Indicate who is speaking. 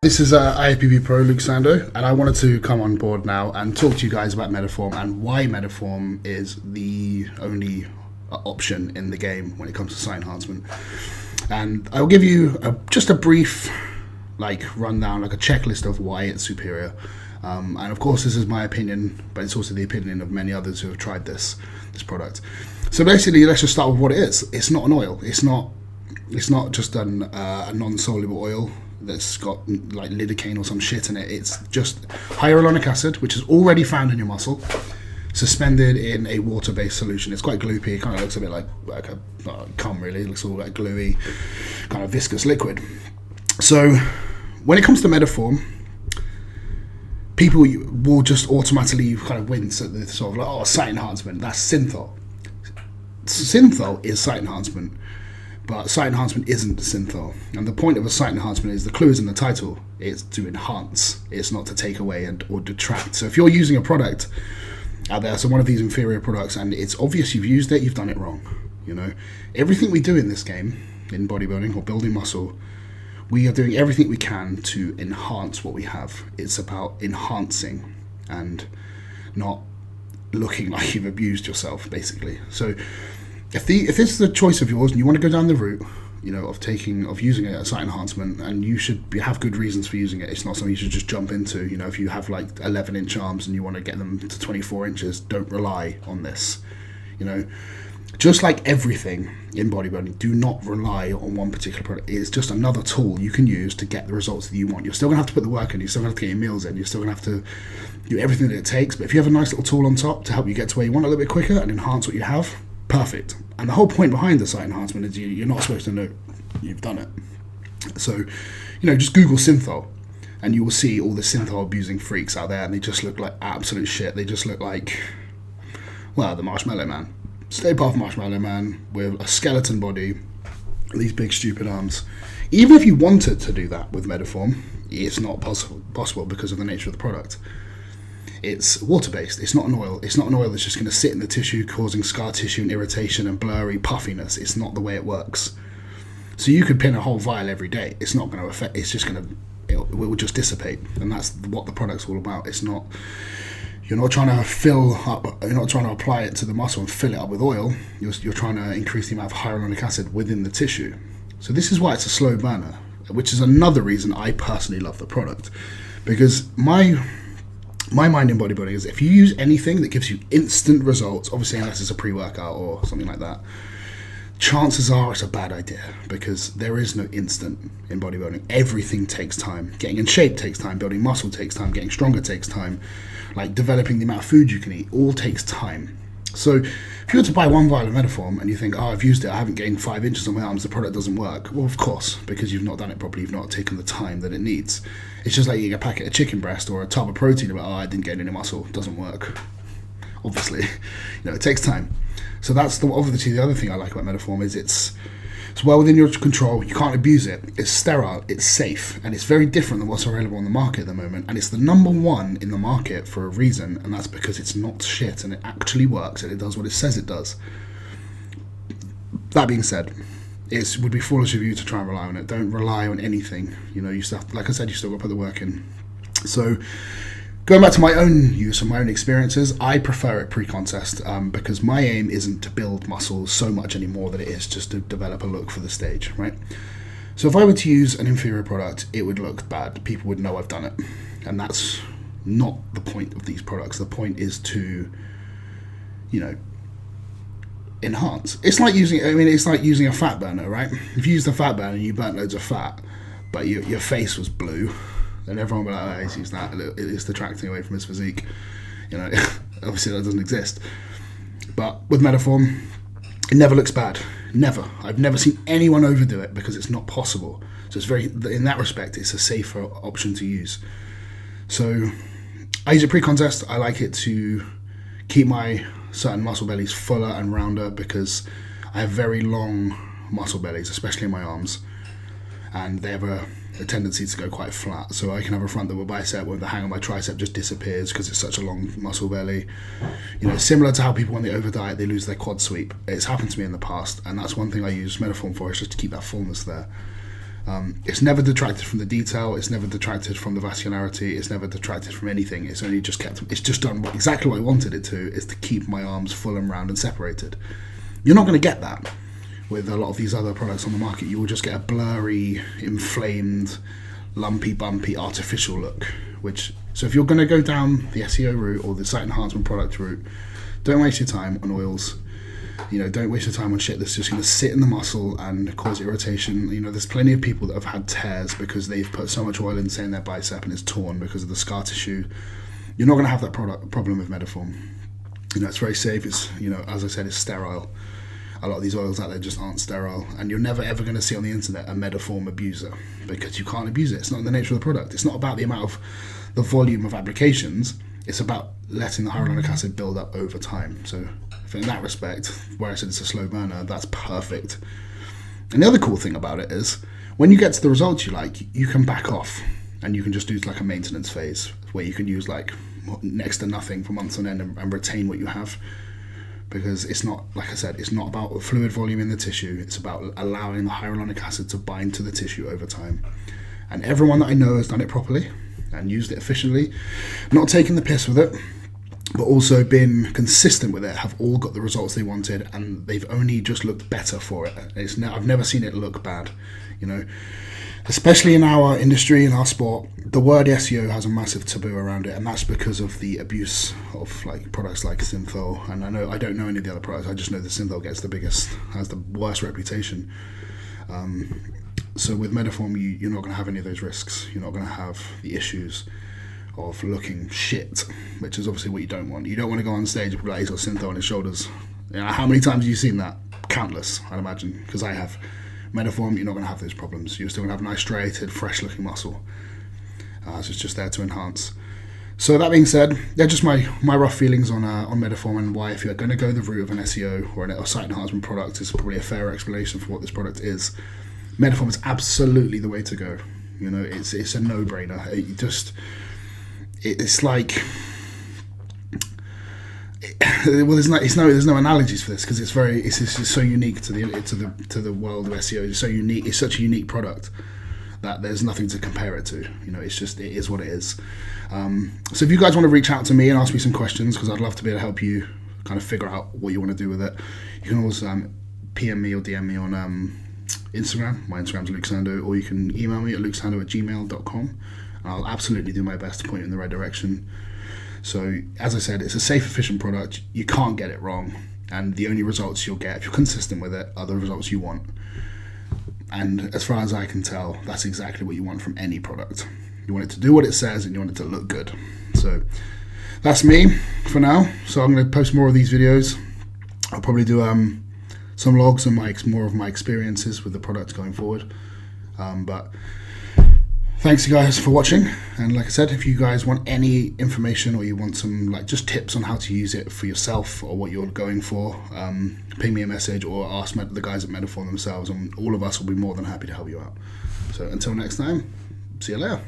Speaker 1: This is IAPP Pro Luke Sando, and I wanted to come on board now and talk to you guys about MEDIPHORM and why MEDIPHORM is the only option in the game when it comes to sight enhancement. And I'll give you just a brief rundown, like a checklist of why it's superior. And of course this is my opinion, but it's also the opinion of many others who have tried this product. So basically, let's just start with what it is. It's not an oil. It's not just a non-soluble oil that's got like lidocaine or some shit in it. It's just hyaluronic acid, which is already found in your muscle, suspended in a water-based solution. It's quite gloopy. It kind of looks a bit like a cum, really. It looks all like gluey, kind of viscous liquid. So when it comes to MEDIPHORM, people will just automatically kind of wince at the sort of like, oh, sight enhancement, that's synthol. Synthol is sight enhancement, but sight enhancement isn't synthol. And the point of a sight enhancement is, the clue is in the title, it's to enhance. It's not to take away or detract. So if you're using a product out there, so one of these inferior products, and it's obvious you've used it, you've done it wrong. You know, everything we do in this game, in bodybuilding or building muscle, we are doing everything we can to enhance what we have. It's about enhancing and not looking like you've abused yourself, basically. So if this is a choice of yours and you want to go down the route, you know, of using a sight enhancement, and you should have good reasons for using it. It's not something you should just jump into. You know, if you have like 11-inch arms and you want to get them to 24 inches, don't rely on this. You know, just like everything in bodybuilding, do not rely on one particular product. It's just another tool you can use to get the results that you want. You're still going to have to put the work in. You're still going to have to get your meals in. You're still going to have to do everything that it takes. But if you have a nice little tool on top to help you get to where you want a little bit quicker and enhance what you have, perfect. And the whole point behind the sight enhancement is you're not supposed to know you've done it. So, you know, just Google synthol and you will see all the synthol abusing freaks out there, and they just look like absolute shit. They just look like, well, the Marshmallow Man. Stay Puft Marshmallow Man with a skeleton body, these big stupid arms. Even if you wanted to do that with MEDIPHORM, it's not possible because of the nature of the product. It's water-based. It's not an oil. It's not an oil that's just going to sit in the tissue, causing scar tissue and irritation and blurry puffiness. It's not the way it works. So you could pin a whole vial every day. It's not going to affect. It's just going to. It will just dissipate, and that's what the product's all about. It's not. You're not trying to fill up. You're not trying to apply it to the muscle and fill it up with oil. You're trying to increase the amount of hyaluronic acid within the tissue. So this is why it's a slow burner, which is another reason I personally love the product, because my mind in bodybuilding is, if you use anything that gives you instant results, obviously unless it's a pre-workout or something like that, chances are it's a bad idea, because there is no instant in bodybuilding. Everything takes time. Getting in shape takes time. Building muscle takes time. Getting stronger takes time. Like developing the amount of food you can eat all takes time. So if you were to buy one vial of MEDIPHORM and you think, oh, I've used it, I haven't gained 5 inches on my arms, the product doesn't work. Well, of course, because you've not done it properly. You've not taken the time that it needs. It's just like eating a packet of chicken breast or a tub of protein, but oh, I didn't gain any muscle. It doesn't work. Obviously, you know, it takes time. So that's obviously the other thing I like about MEDIPHORM is it's well within your control. You can't abuse it. It's sterile. It's safe, and it's very different than what's available on the market at the moment. And it's the #1 in the market for a reason, and that's because it's not shit and it actually works and it does what it says it does. That being said, it would be foolish of you to try and rely on it. Don't rely on anything. You know, you still have, like I said, you still got to put the work in. So, going back to my own use and my own experiences, I prefer it pre-contest because my aim isn't to build muscles so much anymore than it is just to develop a look for the stage, right? So if I were to use an inferior product, it would look bad. People would know I've done it. And that's not the point of these products. The point is to, you know, enhance. It's like using a fat burner, right? If you use the fat burner and you burnt loads of fat, but your face was blue, then everyone will be like, oh, he's used that. It's detracting away from his physique. You know, obviously that doesn't exist. But with MEDIPHORM, it never looks bad. Never. I've never seen anyone overdo it because it's not possible. So it's in that respect, it's a safer option to use. So I use it pre-contest. I like it to keep my certain muscle bellies fuller and rounder because I have very long muscle bellies, especially in my arms, and they have a tendency to go quite flat. So I can have a front double bicep where the hang on my tricep just disappears because it's such a long muscle belly. You know, similar to how people when they over diet they lose their quad sweep. It's happened to me in the past, and that's one thing I use MEDIPHORM for, is just to keep that fullness there. It's never detracted from the detail, it's never detracted from the vascularity, it's never detracted from anything. It's only just it's just done exactly what I wanted it to, is to keep my arms full and round and separated. You're not going to get that with a lot of these other products on the market. You will just get a blurry, inflamed, lumpy, bumpy, artificial look. So if you're going to go down the SEO route or the site enhancement product route, don't waste your time on oils. Don't waste your time on shit that's just going to sit in the muscle and cause irritation. There's plenty of people that have had tears because they've put so much oil in, say, in their bicep and it's torn because of the scar tissue. You're not going to have that problem with MEDIPHORM. It's very safe. It's, as I said, it's sterile. A lot of these oils out there just aren't sterile, and you're never ever going to see on the internet a MEDIPHORM abuser, because you can't abuse it. It's not in the nature of the product. It's not about the amount of the volume of applications. It's about letting the hyaluronic acid build up over time. So in that respect, where I said it's a slow burner, that's perfect. And the other cool thing about it is, when you get to the results you like, you can back off and you can just do like a maintenance phase where you can use like next to nothing for months on end and retain what you have. Because it's not, like I said, it's not about fluid volume in the tissue. It's about allowing the hyaluronic acid to bind to the tissue over time. And everyone that I know has done it properly and used it efficiently, not taking the piss with it, but also been consistent with it, have all got the results they wanted, and they've only just looked better for it. I've never seen it look bad, Especially in our industry, in our sport, the word SEO has a massive taboo around it, and that's because of the abuse of like products like Synthol. And I don't know any of the other products. I just know that Synthol has the worst reputation. So with MEDIPHORM, you're not going to have any of those risks. You're not going to have the issues of looking shit, which is obviously what you don't want. You don't want to go on stage and be like, he's got Synthol on his shoulders. How many times have you seen that? Countless, I'd imagine, because I have. MEDIPHORM, you're not going to have those problems. You're still going to have nice, striated, fresh-looking muscle. So it's just there to enhance. So that being said, they're just my rough feelings on MEDIPHORM, and why, if you're going to go the route of an SEO or a site enhancement product, is probably a fair explanation for what this product is. MEDIPHORM is absolutely the way to go. It's a no-brainer. It's like... Well, there's no analogies for this, because it's so unique to the world of SEO. It's so unique. It's such a unique product that there's nothing to compare it to. It is what it is. So if you guys want to reach out to me and ask me some questions, because I'd love to be able to help you kind of figure out what you want to do with it, you can always PM me or DM me on Instagram. My Instagram's Luke Sando, or you can email me at lukesando@gmail.com, and I'll absolutely do my best to point you in the right direction. So, as I said, it's a safe, efficient product. You can't get it wrong. And the only results you'll get, if you're consistent with it, are the results you want. And as far as I can tell, that's exactly what you want from any product. You want it to do what it says, and you want it to look good. So, that's me for now. So, I'm going to post more of these videos. I'll probably do some logs and more of my experiences with the product going forward. But... thanks you guys for watching, and like I said, if you guys want any information or you want some just tips on how to use it for yourself or what you're going for, ping me a message or ask the guys at MEDIPHORM themselves, and all of us will be more than happy to help you out. So until next time, see you later.